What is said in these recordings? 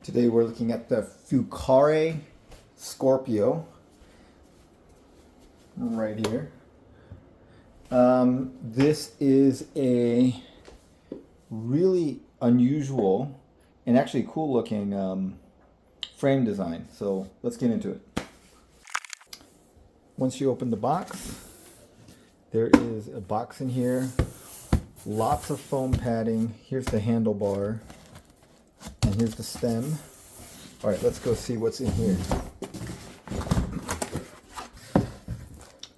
Today we're looking at the Fucare Scorpio right here. This is a really unusual and actually cool looking frame design. So let's get into it. Once you open the box, there is a box in here, lots of foam padding. Here's the handlebar. And here's the stem. All right, let's go see what's in here.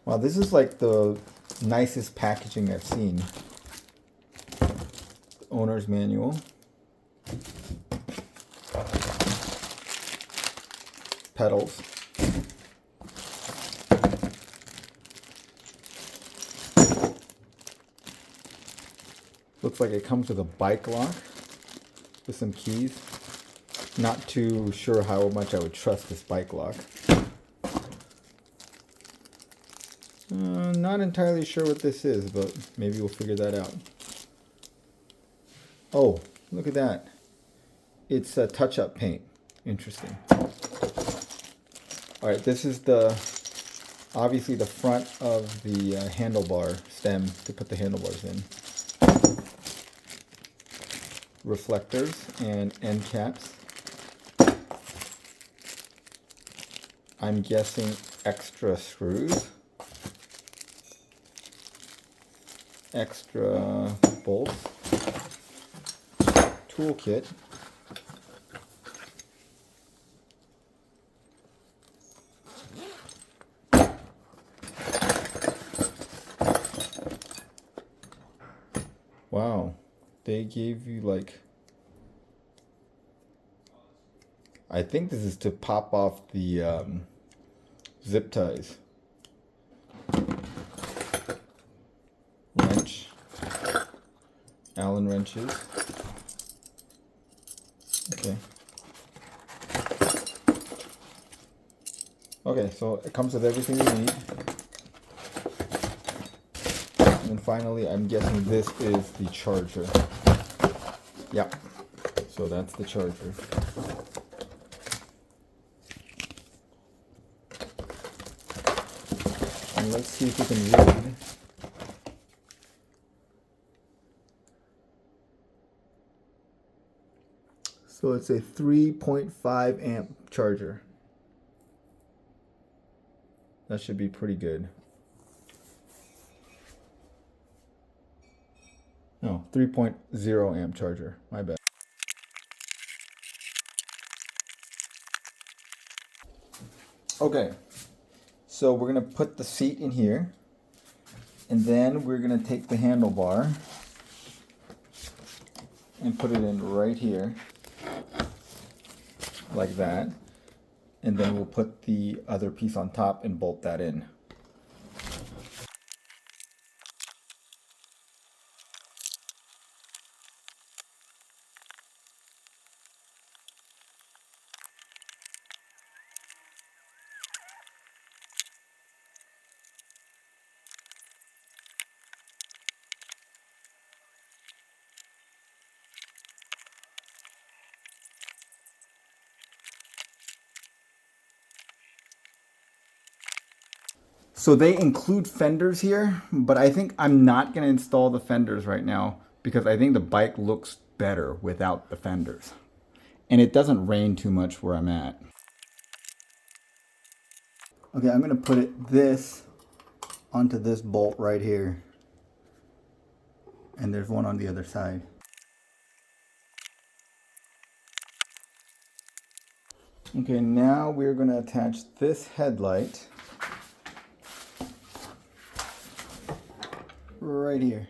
Wow, this is like the nicest packaging I've seen. Owner's manual. Pedals. Looks like it comes with a bike lock with some keys. Not too sure how much I would trust this bike lock. Not entirely sure what this is, but maybe we'll figure that out. Oh, look at that. It's a touch-up paint. Interesting. All right, this is obviously the front of the handlebar stem to put the handlebars in. Reflectors and end caps. I'm guessing extra screws, extra bolts, toolkit, wow, they gave you like, I think this is to pop off the zip ties. Wrench. Allen wrenches. Okay. Okay, so it comes with everything you need. And then finally, I'm guessing this is the charger. Yep. So that's the charger. And let's see if we can read. So it's a 3.5 amp charger. That should be pretty good. No, 3.0 amp charger. My bad. Okay. So we're going to put the seat in here, and then we're going to take the handlebar and put it in right here, like that, and then we'll put the other piece on top and bolt that in. So they include fenders here, but I think I'm not going to install the fenders right now because I think the bike looks better without the fenders. And it doesn't rain too much where I'm at. Okay, I'm going to put this onto this bolt right here. And there's one on the other side. Okay, now we're going to attach this headlight right here.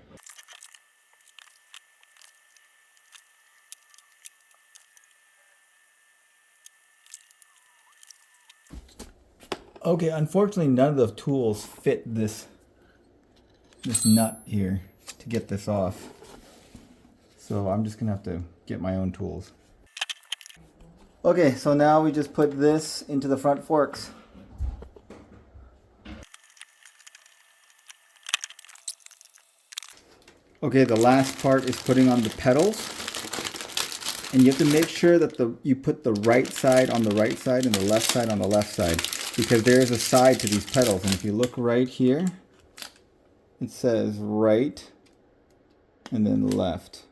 Okay, unfortunately none of the tools fit this nut here to get this off. So I'm just gonna have to get my own tools. Okay, so now we just put this into the front forks. Okay, the last part is putting on the pedals. And you have to make sure that you put the right side on the right side and the left side on the left side, because there is a side to these pedals. And if you look right here, it says right and then left.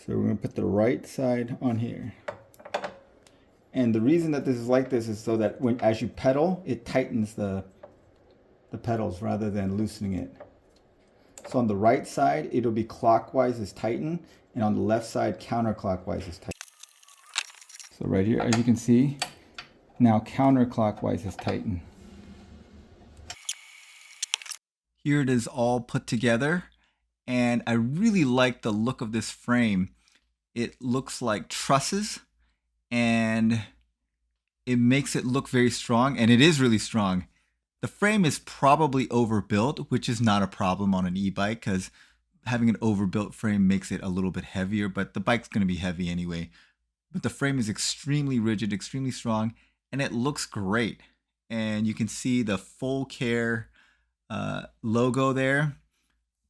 So we're going to put the right side on here. And the reason that this is like this is so that as you pedal, it tightens the pedals rather than loosening it. So on the right side, it'll be clockwise is tighten, and on the left side, counterclockwise is tighten. So right here, as you can see, now counterclockwise is tighten. Here it is all put together, and I really like the look of this frame. It looks like trusses, and it makes it look very strong, and it is really strong. The frame is probably overbuilt, which is not a problem on an e-bike, because having an overbuilt frame makes it a little bit heavier, but the bike's going to be heavy anyway. But the frame is extremely rigid, extremely strong, and it looks great. And you can see the Fucare logo there.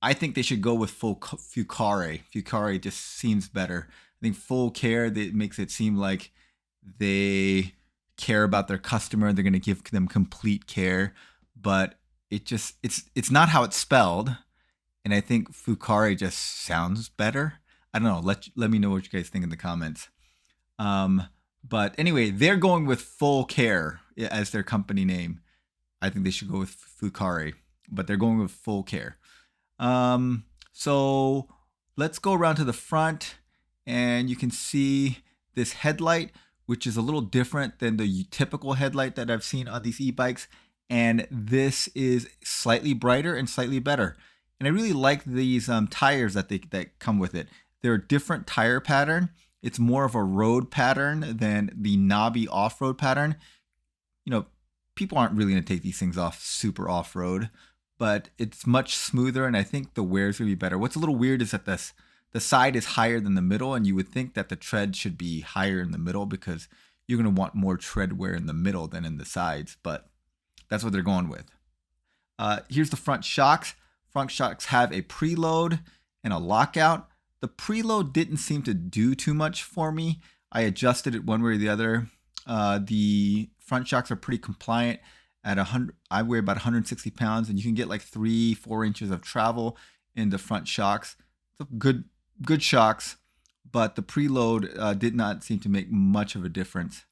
I think they should go with Fucare. Fucare just seems better. I think Fucare, that makes it seem like they care about their customer. They're going to give them complete care, but it's not how it's spelled. And I think Fucare just sounds better. I don't know. Let me know what you guys think in the comments. But anyway, they're going with Fucare as their company name. I think they should go with Fucare, but they're going with Fucare. So let's go around to the front, and you can see this headlight, which is a little different than the typical headlight that I've seen on these e-bikes. And this is slightly brighter and slightly better. And I really like these tires that come with it. They're a different tire pattern. It's more of a road pattern than the knobby off-road pattern. You know, people aren't really going to take these things off super off-road, but it's much smoother, and I think the wear's going to be better. What's a little weird is that the side is higher than the middle, and you would think that the tread should be higher in the middle because you're going to want more tread wear in the middle than in the sides, but that's what they're going with. Here's the front shocks. Front shocks have a preload and a lockout. The preload didn't seem to do too much for me. I adjusted it one way or the other. The front shocks are pretty compliant. At 100, I weigh about 160 pounds, and you can get like 3-4 inches of travel in the front shocks. So good shocks, but the preload did not seem to make much of a difference.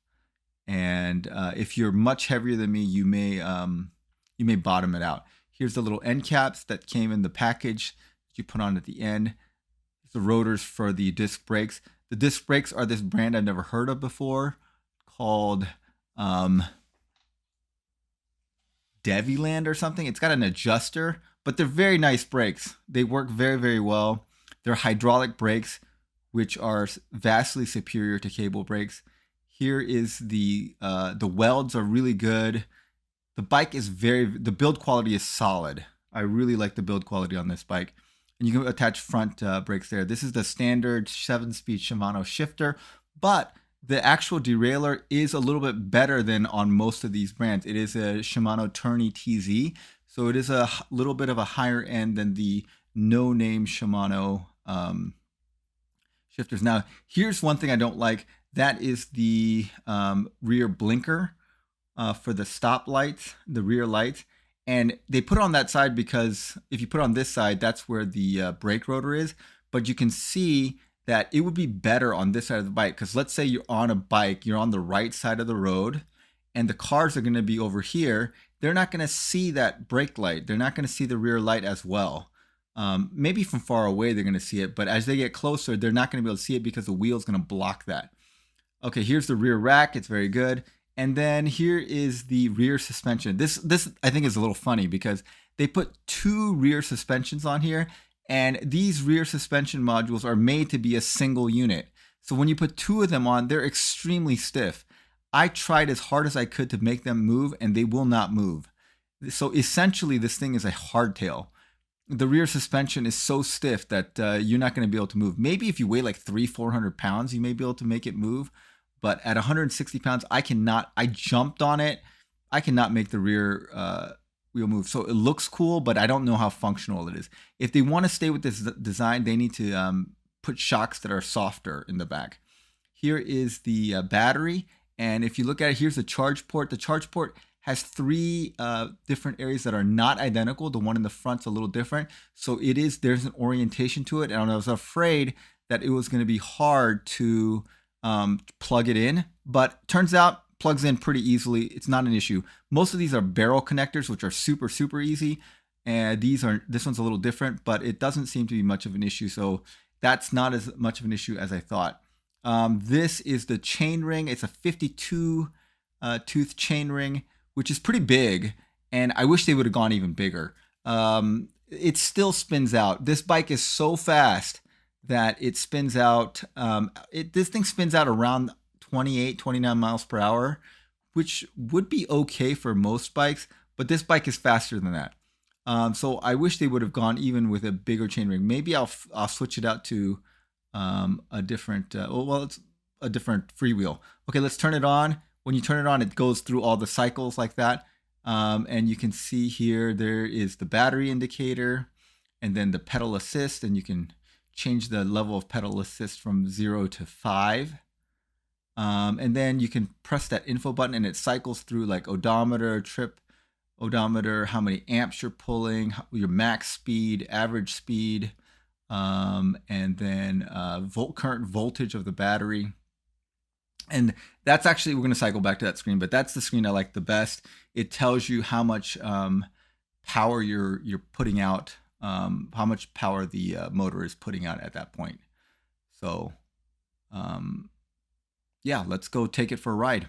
And if you're much heavier than me, you may bottom it out. Here's the little end caps that came in the package that you put on at the end. The rotors for the disc brakes. The disc brakes are this brand I've never heard of before, called Deviland or something. It's got an adjuster, but they're very nice brakes. They work very, very well. They're hydraulic brakes, which are vastly superior to cable brakes. Here is the welds are really good. The bike is the build quality is solid. I really like the build quality on this bike. And you can attach front brakes there. This is the standard 7-speed Shimano shifter, but the actual derailleur is a little bit better than on most of these brands. It is a Shimano Tourney TZ, so it is a little bit of a higher end than the no-name Shimano shifters. Now, here's one thing I don't like. That is the rear blinker for the stop lights, the rear lights. And they put it on that side because if you put it on this side, that's where the brake rotor is. But you can see that it would be better on this side of the bike, because let's say you're on a bike, you're on the right side of the road, and the cars are going to be over here. They're not going to see that brake light. They're not going to see the rear light as well. Maybe from far away they're going to see it, but as they get closer, they're not going to be able to see it because the wheel's going to block that. Okay, here's the rear rack. It's very good. And then here is the rear suspension. This I think is a little funny because they put 2 rear suspensions on here, and these rear suspension modules are made to be a single unit. So when you put 2 of them on, they're extremely stiff. I tried as hard as I could to make them move, and they will not move. So essentially, this thing is a hardtail. The rear suspension is so stiff that you're not going to be able to move. Maybe if you weigh like 300-400 pounds, you may be able to make it move. but at 160 pounds, I jumped on it. I cannot make the rear wheel move. So it looks cool, but I don't know how functional it is. If they want to stay with this design, they need to put shocks that are softer in the back. Here is the battery. And if you look at it, here's the charge port. The charge port has 3 different areas that are not identical. The one in the front's a little different. So there's an orientation to it. And I was afraid that it was going to be hard to plug it in, but turns out plugs in pretty easily. It's not an issue. Most of these are barrel connectors, which are super, super easy. And this one's a little different, but it doesn't seem to be much of an issue. So that's not as much of an issue as I thought. This is the chain ring. It's a 52 tooth chain ring, which is pretty big, and I wish they would have gone even bigger. It still spins out. This bike is so fast that it spins out. This thing spins out around 28, 29 miles per hour, which would be okay for most bikes, but this bike is faster than that. So I wish they would have gone even with a bigger chain ring. Maybe I'll switch it out to a different, it's a different freewheel. Okay, let's turn it on. When you turn it on, it goes through all the cycles like that. And you can see here, there is the battery indicator and then the pedal assist, and you can change the level of pedal assist from 0 to 5. And then you can press that info button and it cycles through like odometer, trip odometer, how many amps you're pulling, your max speed, average speed, and then current voltage of the battery. And that's actually, we're going to cycle back to that screen, but that's the screen I like the best. It tells you how much power you're putting out, how much power the motor is putting out at that point. So yeah, let's go take it for a ride.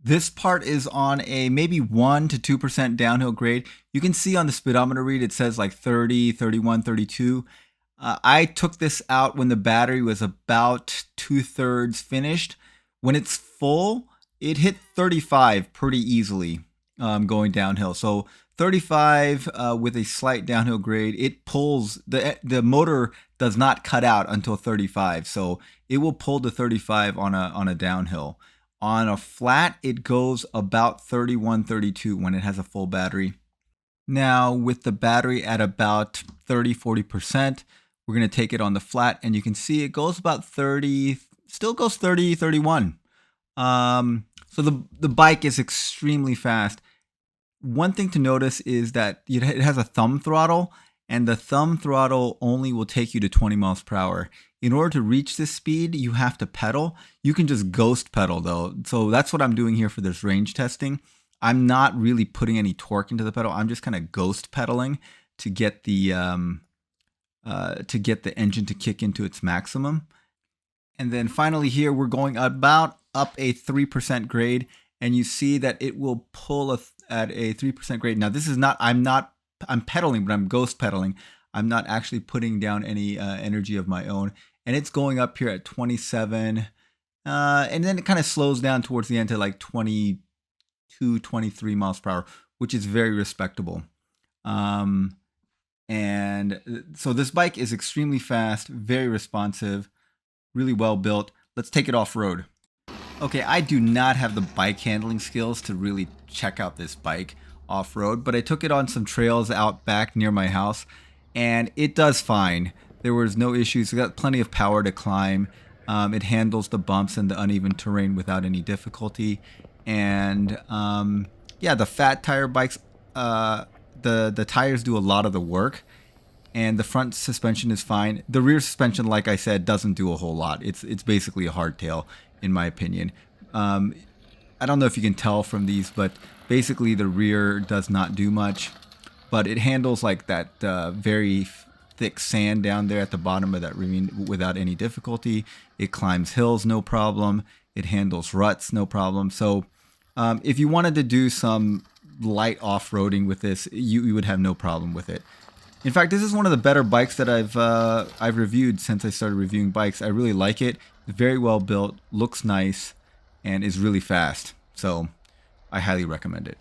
This part is on a maybe 1 to 2% downhill grade. You can see on the speedometer read, it says like 30, 31, 32. I took this out when the battery was about 2/3 finished. When it's full, it hit 35 pretty easily going downhill. So 35 with a slight downhill grade, it pulls, the motor does not cut out until 35. So it will pull to 35 on a downhill. On a flat, it goes about 31, 32 when it has a full battery. Now with the battery at about 30, 40%, we're going to take it on the flat, and you can see it goes about 30, still goes 30, 31. So the bike is extremely fast. One thing to notice is that it has a thumb throttle, and the thumb throttle only will take you to 20 miles per hour. In order to reach this speed, you have to pedal. You can just ghost pedal though. So that's what I'm doing here for this range testing. I'm not really putting any torque into the pedal. I'm just kind of ghost pedaling to get the engine to kick into its maximum. And then finally here, we're going about up a 3% grade, and you see that it will pull at a 3% grade. Now this is not, I'm pedaling, but I'm ghost pedaling. I'm not actually putting down any energy of my own. And it's going up here at 27. And then it kind of slows down towards the end to like 22, 23 miles per hour, which is very respectable. And so this bike is extremely fast, very responsive, really well built. Let's take it off road. Okay, I do not have the bike handling skills to really check out this bike off road, but I took it on some trails out back near my house, and it does fine. There was no issues. It got plenty of power to climb. It handles the bumps and the uneven terrain without any difficulty. And yeah, the fat tire bikes, the tires do a lot of the work, and the front suspension is fine. The rear suspension, like I said, doesn't do a whole lot. It's basically a hardtail, in my opinion. I don't know if you can tell from these, but basically the rear does not do much, but it handles like that very thick sand down there at the bottom of that ravine without any difficulty. It climbs hills, no problem. It handles ruts, no problem. So if you wanted to do some light off-roading with this, you would have no problem with it. In fact, this is one of the better bikes that I've reviewed since I started reviewing bikes. I really like it. It's very well built, looks nice, and is really fast. So I highly recommend it.